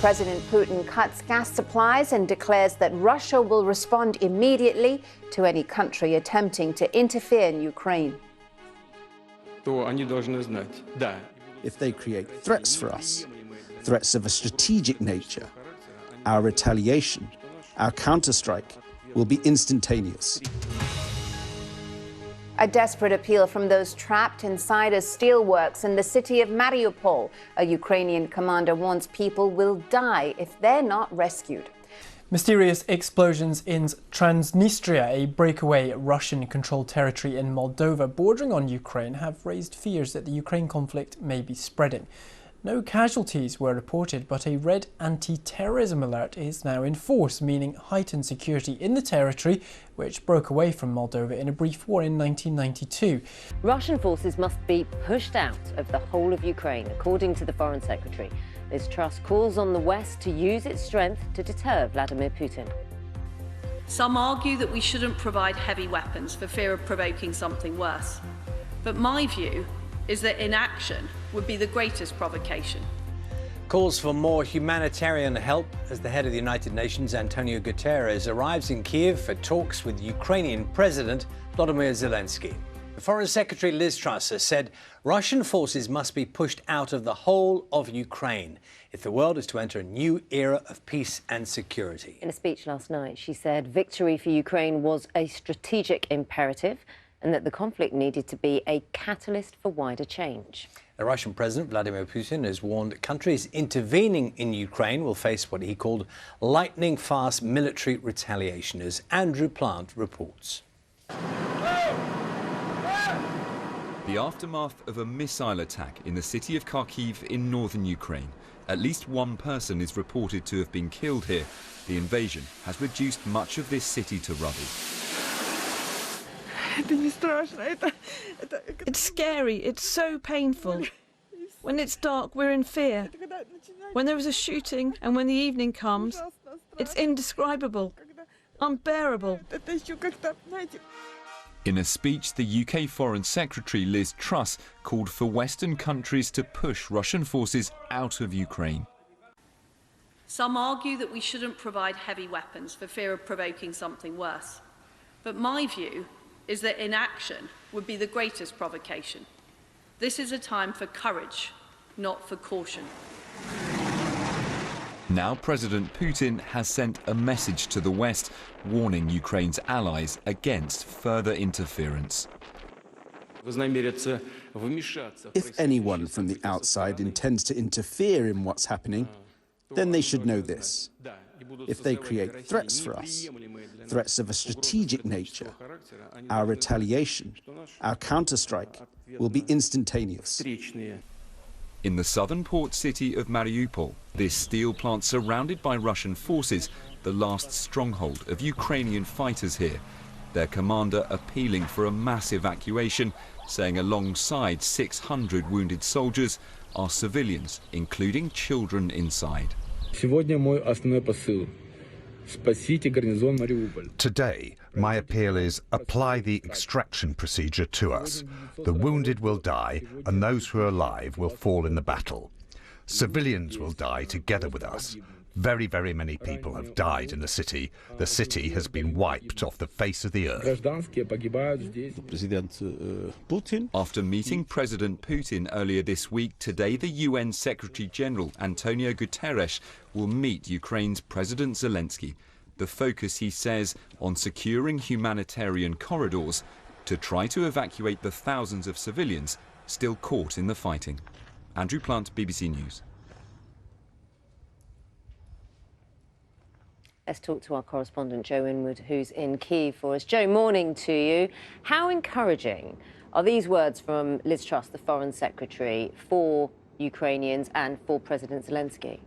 President Putin cuts gas supplies and declares that Russia will respond immediately to any country attempting to interfere in Ukraine. If they create threats for us, threats of a strategic nature, our retaliation, our counterstrike will be instantaneous. A desperate appeal from those trapped inside a steelworks in the city of Mariupol. A Ukrainian commander warns people will die if they're not rescued. Mysterious explosions in Transnistria, a breakaway Russian-controlled territory in Moldova bordering on Ukraine, have raised fears that the Ukraine conflict may be spreading. No casualties were reported, but a red anti-terrorism alert is now in force, meaning heightened security in the territory, which broke away from Moldova in a brief war in 1992. Russian forces must be pushed out of the whole of Ukraine, according to the Foreign Secretary. Liz Truss calls on the West to use its strength to deter Vladimir Putin. Some argue that we shouldn't provide heavy weapons for fear of provoking something worse. But my view is that inaction would be the greatest provocation. Calls for more humanitarian help as the head of the United Nations, Antonio Guterres, arrives in Kiev for talks with Ukrainian President Volodymyr Zelensky. Foreign Secretary Liz Truss has said Russian forces must be pushed out of the whole of Ukraine if the world is to enter a new era of peace and security. In a speech last night, she said victory for Ukraine was a strategic imperative and that the conflict needed to be a catalyst for wider change. The Russian President Vladimir Putin has warned countries intervening in Ukraine will face what he called lightning-fast military retaliation, as Andrew Plant reports. The aftermath of a missile attack in the city of Kharkiv in northern Ukraine. At least one person is reported to have been killed here. The invasion has reduced much of this city to rubble. It's scary, it's so painful. When it's dark, we're in fear. When there is a shooting and when the evening comes, it's indescribable, unbearable. In a speech, the UK Foreign Secretary Liz Truss called for Western countries to push Russian forces out of Ukraine. Some argue that we shouldn't provide heavy weapons for fear of provoking something worse. But my view is that inaction would be the greatest provocation. This is a time for courage, not for caution. Now President Putin has sent a message to the West, warning Ukraine's allies against further interference. If anyone from the outside intends to interfere in what's happening, then they should know this. If they create threats for us, threats of a strategic nature, our retaliation, our counterstrike will be instantaneous. In the southern port city of Mariupol, this steel plant surrounded by Russian forces, the last stronghold of Ukrainian fighters here. Their commander appealing for a mass evacuation, saying alongside 600 wounded soldiers are civilians, including children inside. Today, my appeal is apply the extraction procedure to us. The wounded will die, and those who are alive will fall in the battle. Civilians will die together with us. Very, very many people have died in the city. The city has been wiped off the face of the earth. After meeting President Putin earlier this week, today the UN Secretary-General Antonio Guterres will meet Ukraine's President Zelensky. The focus, he says, on securing humanitarian corridors to try to evacuate the thousands of civilians still caught in the fighting. Andrew Plant, BBC News. Let's talk to our correspondent Joe Inwood, who's in Kyiv for us. Joe, morning to you. How encouraging are these words from Liz Truss, the Foreign Secretary, for Ukrainians and for President Zelensky?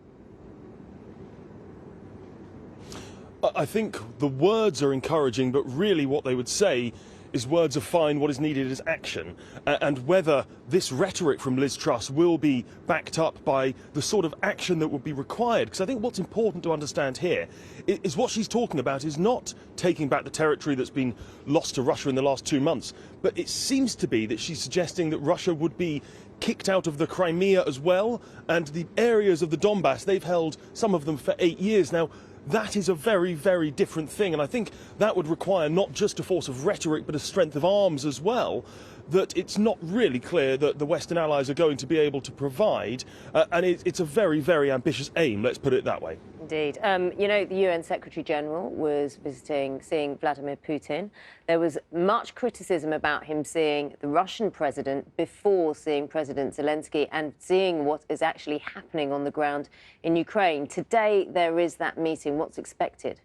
I think the words are encouraging, but really what they would say is words are fine, what is needed is action, and whether this rhetoric from Liz Truss will be backed up by the sort of action that would be required. Because I think what's important to understand here is what she's talking about is not taking back the territory that's been lost to Russia in the last 2 months, but it seems to be that she's suggesting that Russia would be kicked out of the Crimea as well, and the areas of the Donbass, they've held some of them for 8 years now. That is a very, very different thing, and I think that would require not just a force of rhetoric but a strength of arms as well, that it's not really clear that the Western allies are going to be able to provide, and it's a very, very ambitious aim, let's put it that way. Indeed. You know, the UN Secretary-General was seeing Vladimir Putin. There was much criticism about him seeing the Russian president before seeing President Zelensky and seeing what is actually happening on the ground in Ukraine. Today, there is that meeting. What's expected?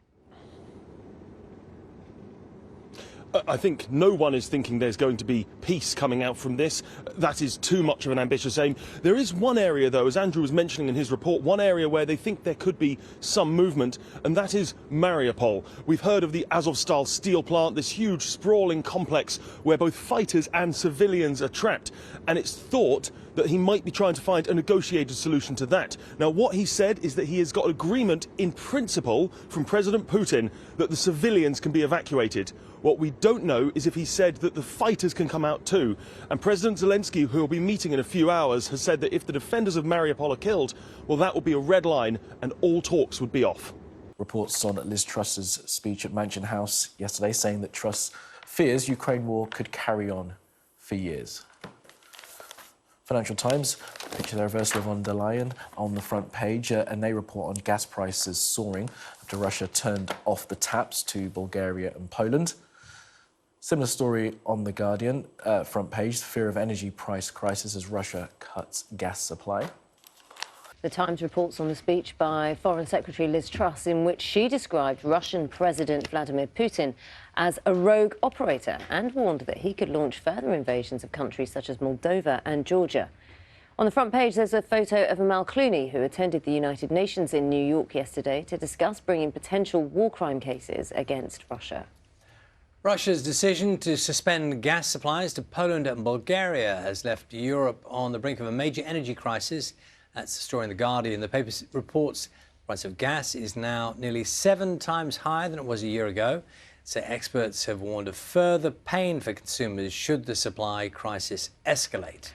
I think no one is thinking there's going to be peace coming out from this. That is too much of an ambitious aim. There is one area, though, as Andrew was mentioning in his report, one area where they think there could be some movement, and that is Mariupol. We've heard of the Azovstal steel plant, this huge sprawling complex where both fighters and civilians are trapped, and it's thought that he might be trying to find a negotiated solution to that. Now, what he said is that he has got agreement in principle from President Putin that the civilians can be evacuated. What we don't know is if he said that the fighters can come out too. And President Zelensky, who will be meeting in a few hours, has said that if the defenders of Mariupol are killed, well, that will be a red line and all talks would be off. Reports on Liz Truss's speech at Mansion House yesterday saying that Truss fears Ukraine war could carry on for years. Financial Times picture there of Ursula von der Leyen on the front page, and they report on gas prices soaring after Russia turned off the taps to Bulgaria and Poland. Similar story on The Guardian, front page, fear of energy price crisis as Russia cuts gas supply. The Times reports on the speech by Foreign Secretary Liz Truss in which she described Russian President Vladimir Putin as a rogue operator and warned that he could launch further invasions of countries such as Moldova and Georgia. On the front page, there's a photo of Amal Clooney, who attended the United Nations in New York yesterday to discuss bringing potential war crime cases against Russia. Russia's decision to suspend gas supplies to Poland and Bulgaria has left Europe on the brink of a major energy crisis. That's the story in The Guardian. The paper reports the price of gas is now nearly 7 times higher than it was a year ago. So experts have warned of further pain for consumers should the supply crisis escalate.